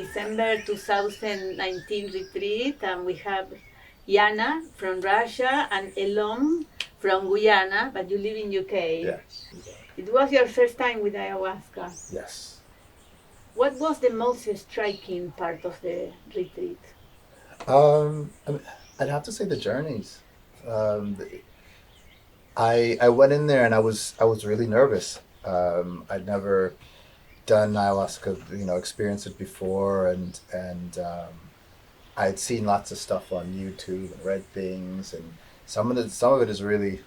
December 2019 retreat, and we have Yana from Russia and Elom from Guyana, but you live in UK. Yeah. It was your first time with ayahuasca. Yes. What was the most striking part of the retreat? I mean, I'd have to say the journeys. I went in there and I was really nervous. I'd never done ayahuasca, experienced it before, and I'd seen lots of stuff on YouTube and read things, and some of it is really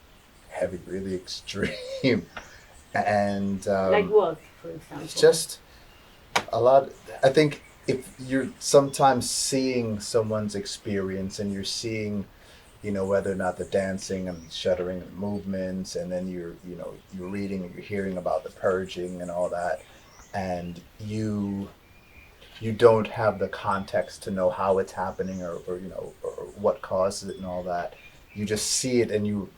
heavy, really extreme, and Like what, for example? it's just a lot. I think if you're sometimes seeing someone's experience and you're seeing, whether or not the dancing and shuddering and movements, and then you're reading and you're hearing about the purging and all that, and you don't have the context to know how it's happening or what causes it and all that. You just see it, and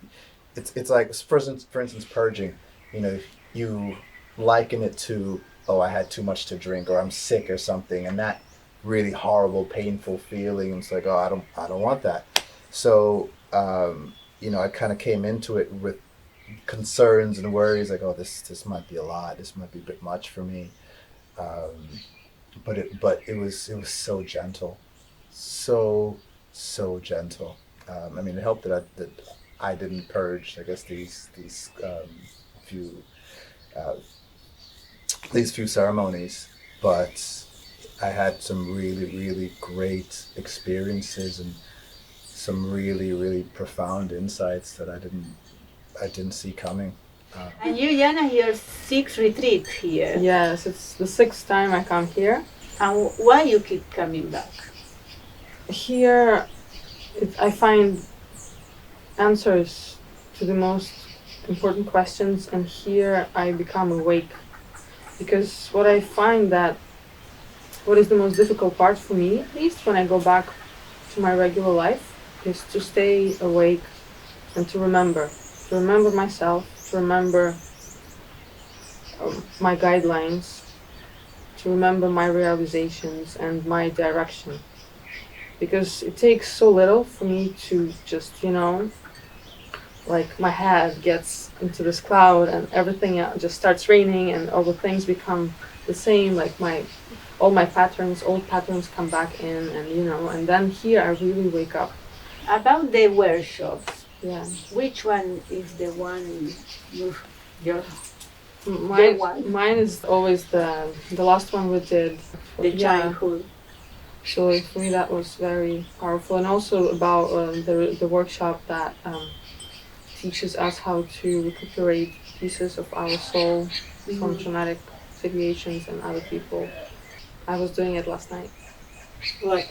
it's like, for instance, purging. You liken it to, oh, I had too much to drink, or I'm sick or something, and that really horrible, painful feeling. It's like, oh, I don't want that. So, I kind of came into it with concerns and worries, like, oh, this might be a lot. This might be a bit much for me. But it was so gentle, so gentle. I mean, it helped that I didn't purge, I guess, few uh, these few ceremonies, but I had some really, really great experiences and some really, really profound insights that I didn't see coming. And you, Yana, your sixth retreat here. Yes, it's the 6th time I come here. And why you keep coming back? Here, I find answers to the most important questions, and here I become awake. Because what I find that what is the most difficult part for me, at least when I go back to my regular life, is to stay awake and to remember myself, to remember my guidelines, to remember my realizations and my direction. Because it takes so little for me to just, like my head gets into this cloud and everything just starts raining and all the things become the same, like all my old patterns come back in, and then here I really wake up. About the workshops, Yeah. which one is the one your Mine is always the last one we did. the Yeah. childhood? So for me that was very powerful, and also about the workshop that teaches us how to recuperate pieces of our soul from traumatic situations and other people. I was doing it last night. What?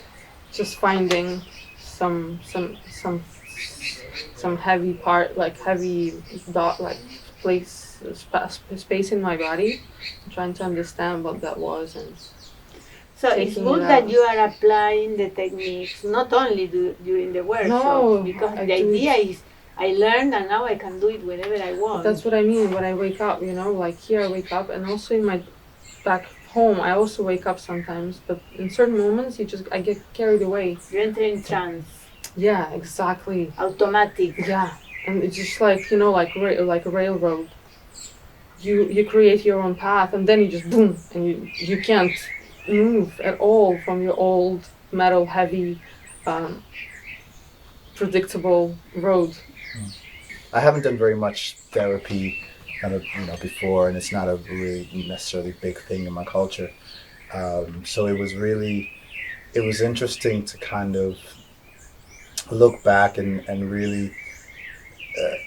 Just finding some heavy part, like heavy dot, like space in my body, trying to understand what that was. And So it's taking good it that out. you are applying the techniques not only during the workshop, No, because I the do it- idea is I learned and now I can do it whenever I want. That's what I mean when I wake up, like here I wake up, and also in my back home I also wake up sometimes, but in certain moments I get carried away. You enter in trance, Yeah, exactly. automatic. Yeah, and it's just like, like a railroad. You create your own path, and then you just boom, and you can't move at all from your old metal heavy predictable road. I haven't done very much therapy before, and it's not a really necessarily big thing in my culture. So it was interesting to kind of look back and really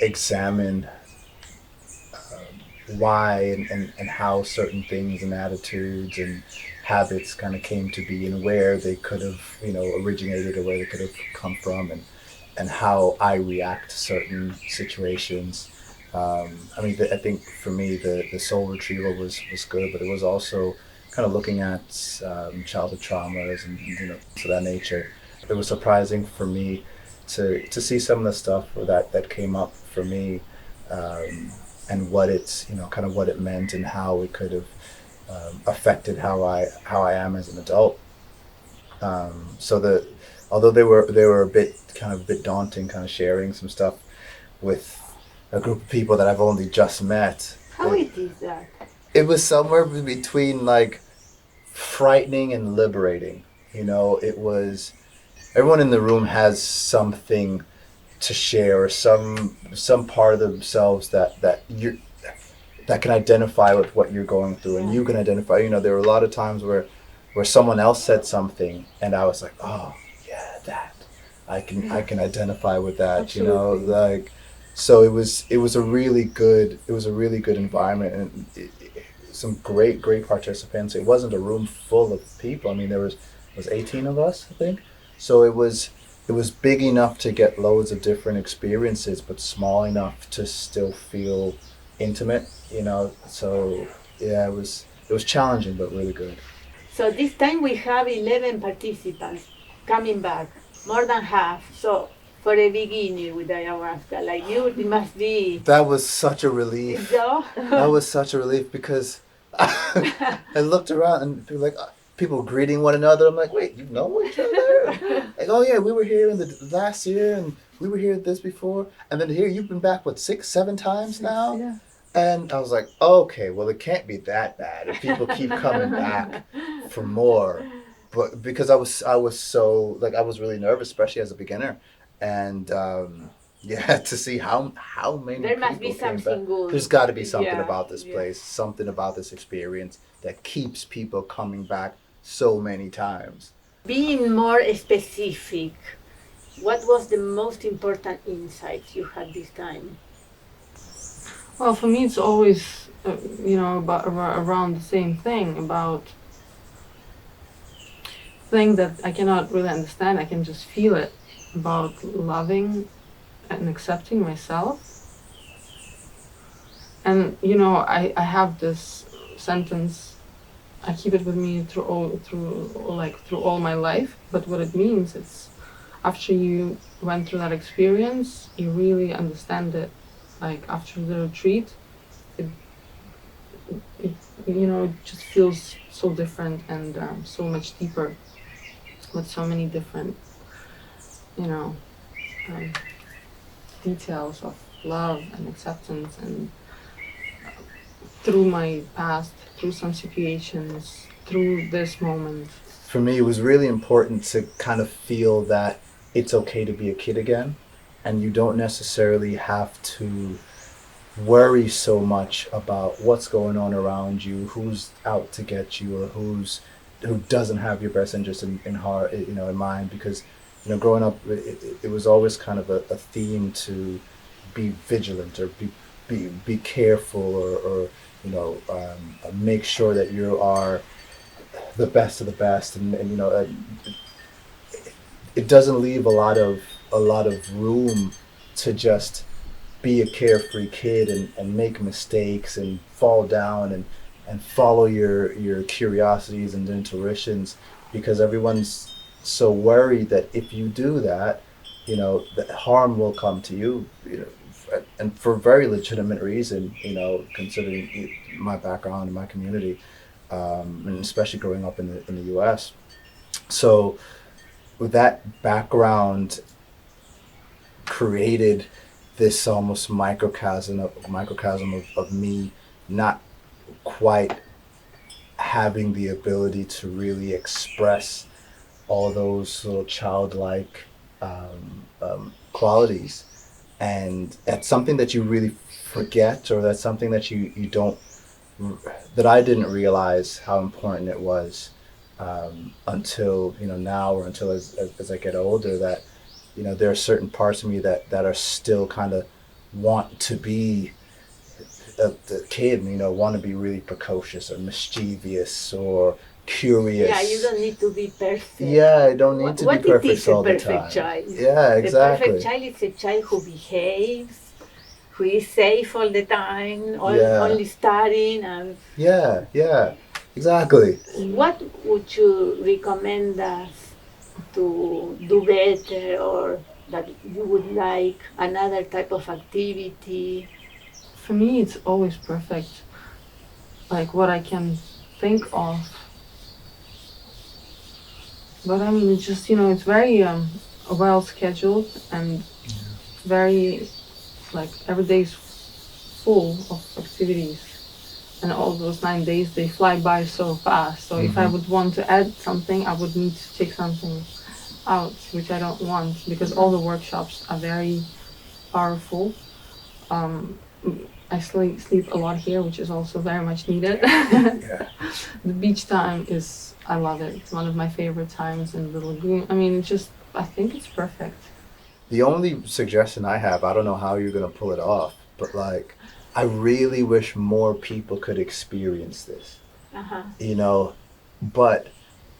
examine why and how certain things and attitudes and habits kind of came to be, and where they could have originated, or where they could have come from, and how I react to certain situations. I think for me the soul retrieval was good, but it was also kind of looking at childhood traumas and to that nature. It was surprising for me to see some of the stuff that came up for me, and what it's kind of what it meant and how it could have affected how I am as an adult. So although they were a bit daunting, kind of sharing some stuff with a group of people that I've only just met. How it is that? It was somewhere between like frightening and liberating. It was everyone in the room has something to share, or some part of themselves that can identify with what you're going through, and you can identify. There were a lot of times where someone else said something, and I was like, oh yeah, that I can identify with that. Absolutely. Like, so it was a really good environment, and some great participants. It wasn't a room full of people. I mean, there was 18 of us, I think. So it was big enough to get loads of different experiences, but small enough to still feel intimate. So yeah, it was challenging but really good. So this time we have 11 participants coming back, more than half. So for a beginner with ayahuasca, like you, it must be. That was such a relief. So That was such a relief because I looked around and people greeting one another. I'm like, wait, you know each other? Like, oh yeah, we were here in the last year, and we were here this before, and then here you've been back 6, 7 times now. Yeah. And I was like, okay, well, it can't be that bad if people keep coming back for more. But because I was so I was really nervous, especially as a beginner, and yeah, to see how many there must people be came something back. good. There's got to be something Yeah, about this yeah. place, something about this experience that keeps people coming back so many times. Being more specific, what was the most important insights you had this time? Well, for me, it's always, about around the same thing, about thing that I cannot really understand. I can just feel it, about loving and accepting myself. And I have this sentence. I keep it with me through all my life. But what it means is, after you went through that experience, you really understand it. Like after the retreat, it it just feels so different and so much deeper, with so many different um, details of love and acceptance, and through my past, through some situations, through this moment. For me, it was really important to kind of feel that it's okay to be a kid again, and you don't necessarily have to worry so much about what's going on around you, who's out to get you, or who doesn't have your best interest in heart, in mind. Because growing up, it was always kind of a theme to be vigilant, or be careful, or make sure that you are the best of the best, and it doesn't leave a lot of room to just be a carefree kid and make mistakes and fall down and follow your curiosities and intuitions, because everyone's so worried that if you do that, that harm will come to you, and for a very legitimate reason, considering my background and my community, and especially growing up in the U.S. So with that background created this almost microcosm of me not quite having the ability to really express all those little childlike qualities. And that's something that you really forget, or that's something that you don't, that I didn't realize how important it was, until now, or until as I get older, that there are certain parts of me that are still kind of want to be the kid, want to be really precocious or mischievous or curious. Yeah, you don't need to be perfect. Yeah, I don't need to be perfect all the What is a time. perfect child? Yeah, exactly. The perfect child is a child who behaves, who is safe all the time, only studying. And Yeah, exactly. what would you recommend us to do better, or that you would like another type of activity? For me, it's always perfect. Like what I can think of But I mean, it's just, it's very well scheduled and very, like, every day is full of activities. And all those 9 days, they fly by so fast. So if I would want to add something, I would need to take something out, which I don't want, because all the workshops are very powerful. I sleep a lot here, which is also very much needed. Yeah. The beach time I love it. It's one of my favorite times in the lagoon. I mean, I think it's perfect. The only suggestion I have, I don't know how you're gonna pull it off, but like, I really wish more people could experience this. But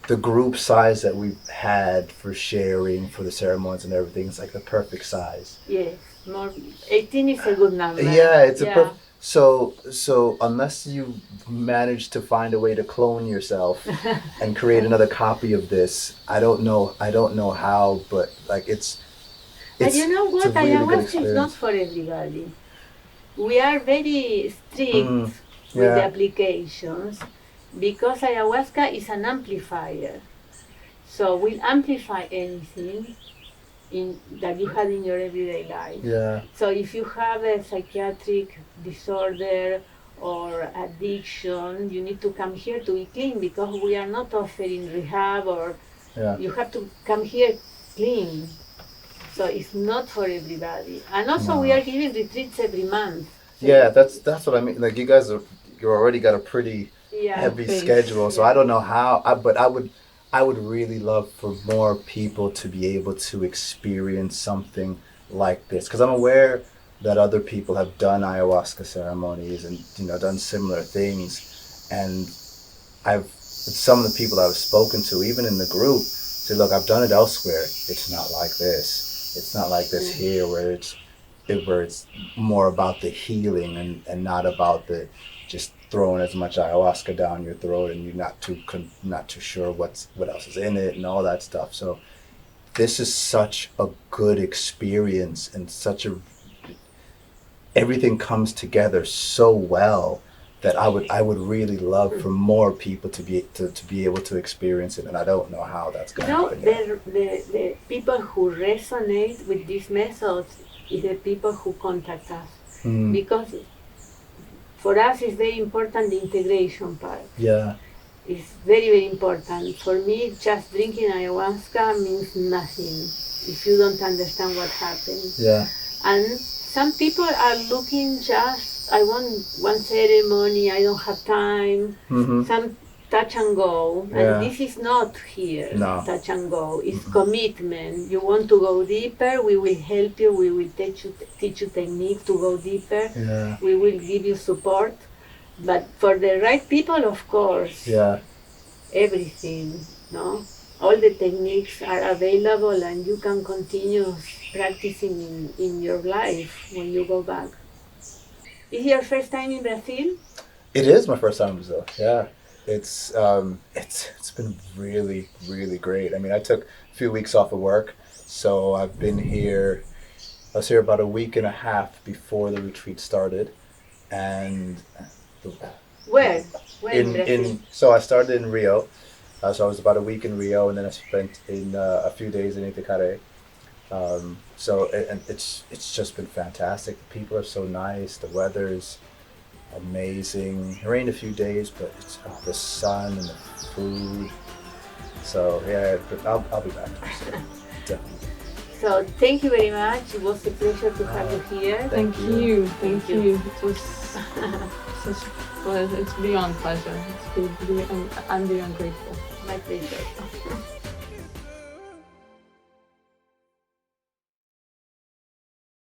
the group size that we've had for sharing, for the ceremonies and everything, is like the perfect size. Yes, more 18 is a good number. Yeah, it's a perfect. So unless you manage to find a way to clone yourself and create another copy of this, I don't know how, but like it's. But you know what? It's a really good Ayahuasca is not experience. for everybody. We are very strict with yeah. the applications because ayahuasca is an amplifier. So we'll amplify anything that you have in your everyday life. Yeah. So if you have a psychiatric disorder or addiction, you need to come here to be clean because we are not offering rehab or you have to come here clean. So it's not for everybody. And also we are giving retreats every month. So yeah, that's what I mean. Like you already got a pretty heavy schedule. So I don't know how, but I would really love for more people to be able to experience something like this. Because I'm aware that other people have done ayahuasca ceremonies and done similar things. And some of the people I've spoken to, even in the group, say, look, I've done it elsewhere. It's not like this. It's not like this here where it's more about the healing and not about the just throwing as much ayahuasca down your throat and you're not too sure what else is in it and all that stuff. So this is such a good experience and everything comes together so well that I would really love for more people to be able to experience it, and I don't know how that's going to happen. The people who resonate with these methods is the people who contact us because for us it's very important the integration part. Yeah. It's very, very important. For me, just drinking ayahuasca means nothing if you don't understand what happens. Yeah. And some people are looking I want one ceremony, I don't have time. Some touch and go. And this is not here, touch and go. It's commitment. You want to go deeper, we will help you, we will teach you technique to go deeper. Yeah. We will give you support. But for the right people, of course, everything, all the techniques are available and you can continue practicing in your life when you go back. Is it your first time in Brazil? It is my first time in Brazil. Yeah, it's been really, really great. I mean, I took a few weeks off of work, so I've been here. I was here about a week and a half before the retreat started, and where in Brazil? So I started in Rio. So I was about a week in Rio, and then I spent a few days in Itacaré. So it's just been fantastic. The people are so nice. The weather is amazing. It rained a few days, but it's the sun and the food. So yeah, I'll be back. So, definitely. So thank you very much. It was a pleasure to have you here. Thank you. It was it's beyond pleasure. I'm beyond grateful. My pleasure.